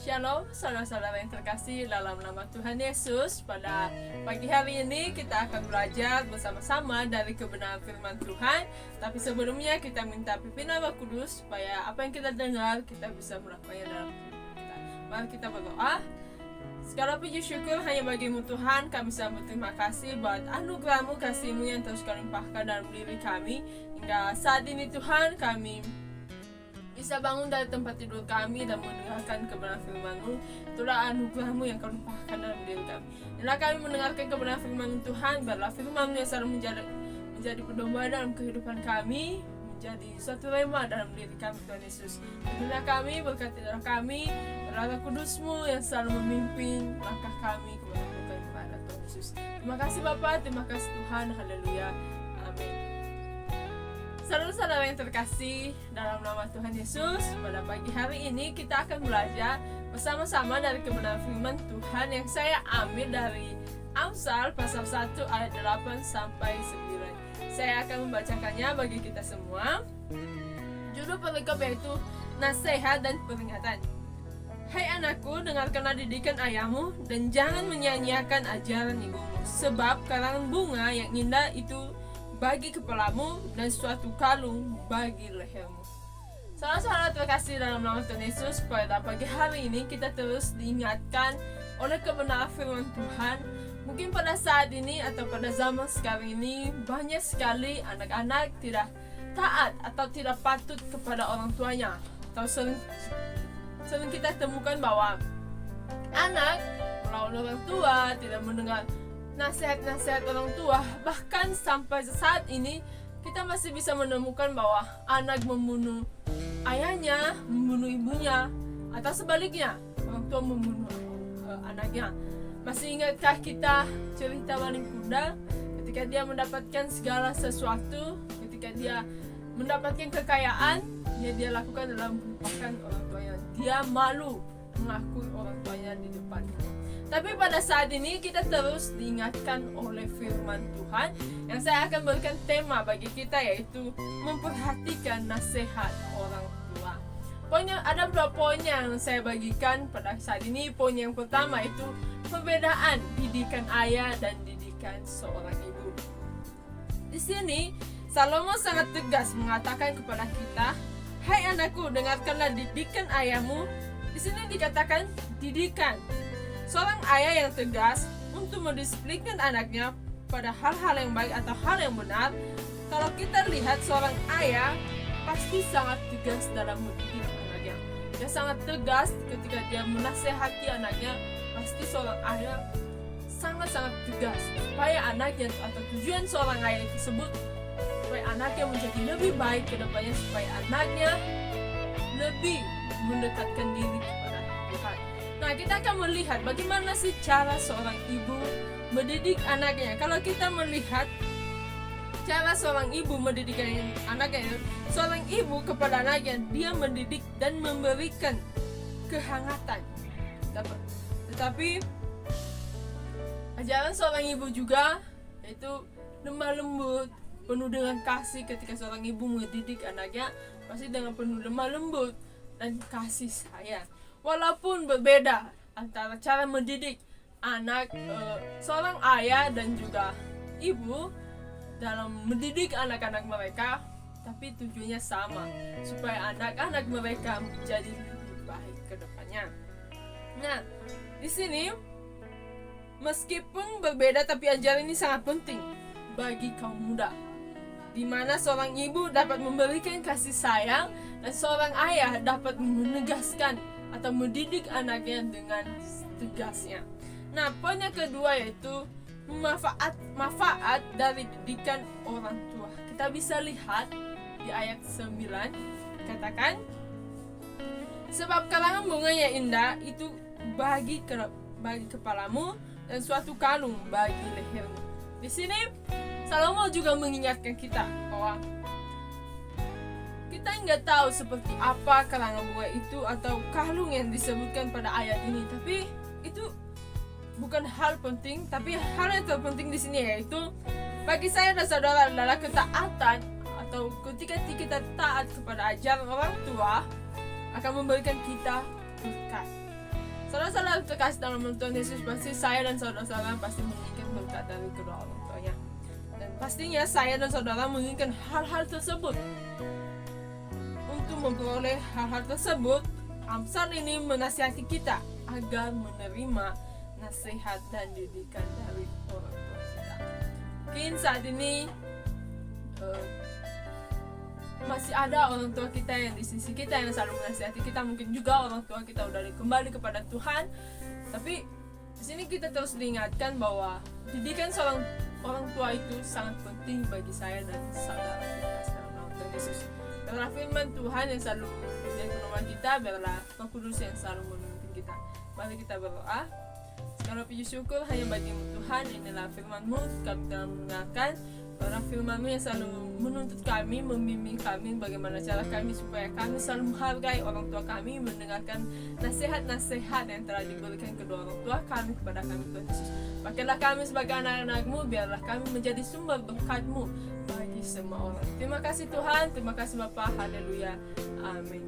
Shalom saudara-saudara yang terkasih dalam nama Tuhan Yesus. Pada pagi hari ini kita akan belajar bersama-sama dari kebenaran firman Tuhan. Tapi sebelumnya kita minta pimpinan Roh Kudus supaya apa yang kita dengar kita bisa melakukannya dalam hidup kita. Mari kita berdoa. Segala puji syukur hanya bagimu Tuhan. Kami sambut terima kasih buat anugerahmu, kasihmu yang terus kau limpahkan dalam diri kami. Hingga saat ini Tuhan kami bisa bangun dari tempat tidur kami dan mendengarkan kebenaran firman-Mu. Itulah anugerah-Mu yang kau limpahkan dalam diri kami. Inilah kami mendengarkan kebenaran firman Tuhan. Biarlah firman-Mu yang selalu menjadi pedoman dalam kehidupan kami, menjadi suatu rema dalam diri kami Tuhan Yesus. Bimbinglah kami, berkatilah kami, Roh Kudus-Mu yang selalu memimpin langkah kami kepada Tuhan Yesus. Terima kasih Bapa, terima kasih Tuhan. Haleluya. Amin. Saudara-saudara yang terkasih dalam nama Tuhan Yesus, pada pagi hari ini kita akan belajar bersama-sama dari kebenaran firman Tuhan yang saya ambil dari Amsal pasal 1 ayat 8 sampai 9. Saya akan membacakannya bagi kita semua. Judul perikop yaitu nasihat dan peringatan. Hai anakku, dengarkanlah didikan ayahmu dan jangan menyia-nyiakan ajaran ibumu, sebab karangan bunga yang indah itu bagi kepalamu dan suatu kalung bagi lehermu. Saudara-saudara terkasih dalam nama Tuhan Yesus, pada pagi hari ini kita terus diingatkan oleh kebenaran firman Tuhan. Mungkin pada saat ini atau pada zaman sekarang ini banyak sekali anak-anak tidak taat atau tidak patut kepada orang tuanya. Atau sering kita temukan bahwa anak melawan orang tua, tidak mendengar nasihat-nasihat orang tua. Bahkan sampai saat ini kita masih bisa menemukan bahwa anak membunuh ayahnya, membunuh ibunya, atau sebaliknya orang tua membunuh anaknya. Masih ingatkah kita cerita maling kuda ketika dia mendapatkan segala sesuatu, ketika dia mendapatkan kekayaan, dia lakukan adalah melupakan orang tuanya. Dia malu mengakui orang tuanya di depannya. Tapi pada saat ini kita terus diingatkan oleh firman Tuhan yang saya akan berikan tema bagi kita, yaitu memperhatikan nasihat orang tua. Ada 2 poin yang saya bagikan pada saat ini. Poin yang pertama itu perbedaan didikan ayah dan didikan seorang ibu. Di sini Salomo sangat tegas mengatakan kepada kita, hai anakku, dengarkanlah didikan ayahmu. Di sini dikatakan didikan. Seorang ayah yang tegas untuk mendisiplinkan anaknya pada hal-hal yang baik atau hal yang benar. Kalau kita lihat seorang ayah pasti sangat tegas dalam mendidik anaknya. Dia sangat tegas ketika dia menasehati anaknya. Pasti seorang ayah sangat-sangat tegas supaya anaknya, atau tujuan seorang ayah tersebut supaya anaknya menjadi lebih baik ke depannya, supaya anaknya lebih mendekatkan diri kepada Tuhan. Nah, kita akan melihat bagaimana sih cara seorang ibu mendidik anaknya. Kalau kita melihat cara seorang ibu mendidik anaknya, seorang ibu kepada anaknya, dia mendidik dan memberikan kehangatan. Tetapi ajaran seorang ibu juga yaitu lemah lembut, penuh dengan kasih. Ketika seorang ibu mendidik anaknya, pasti dengan penuh lemah lembut dan kasih sayang. Walaupun berbeda antara cara mendidik anak seorang ayah dan juga ibu dalam mendidik anak-anak mereka, tapi tujuannya sama, supaya anak-anak mereka menjadi lebih baik ke depannya. Nah, di sini meskipun berbeda, tapi ajaran ini sangat penting bagi kaum muda, di mana seorang ibu dapat memberikan kasih sayang dan seorang ayah dapat menegaskan atau mendidik anaknya dengan tegasnya. Nah, poin yang kedua yaitu manfaat dari didikan orang tua. Kita bisa lihat di ayat 9, katakan, sebab karangan bunga yang indah itu bagi kepalamu dan suatu kalung bagi lehermu. Di sini Salomo juga mengingatkan kita bahwa kita nggak tahu seperti apa karangan bunga itu atau kalung yang disebutkan pada ayat ini, tapi itu bukan hal penting. Tapi hal yang terpenting di sini yaitu bagi saya dan saudara adalah ketaatan, atau ketika kita taat kepada ajaran orang tua akan memberikan kita berkat. Saudara-saudara terkasih dalam Tuhan Yesus, pasti saya dan saudara-saudara pasti menginginkan berkat dari kedua orang tuanya. Dan pastinya saya dan saudara menginginkan hal-hal tersebut. Untuk memperoleh hal-hal tersebut, Amsal ini menasihati kita agar menerima nasihat dan didikan dari orang tua kita. Mungkin saat ini masih ada orang tua kita yang di sisi kita yang selalu menasihati kita. Mungkin juga orang tua kita udah kembali kepada Tuhan. Tapi di sini kita terus diingatkan bahwa didikan seorang orang tua itu sangat penting bagi saya dan saudara kita dalam nama Tuhan Yesus. Biarlah firman Tuhan yang selalu menjadi penolong kita, biarlah Roh Kudus yang selalu memimpin kita. Mari kita berdoa. Segala puji syukur hanya bagi-Mu Tuhan. Inilah firman-Mu, kami telah mendengarkan. Karena firman-Mu yang selalu menuntut kami, membimbing kami bagaimana cara kami supaya kami selalu menghargai orang tua kami, mendengarkan nasihat-nasihat yang telah diberikan kedua orang tua kami kepada kami Tuhan Yesus. Pakailah kami sebagai anak-anak-Mu, biarlah kami menjadi sumber berkat-Mu bagi semua orang. Terima kasih Tuhan, terima kasih Bapa, haleluya, amin.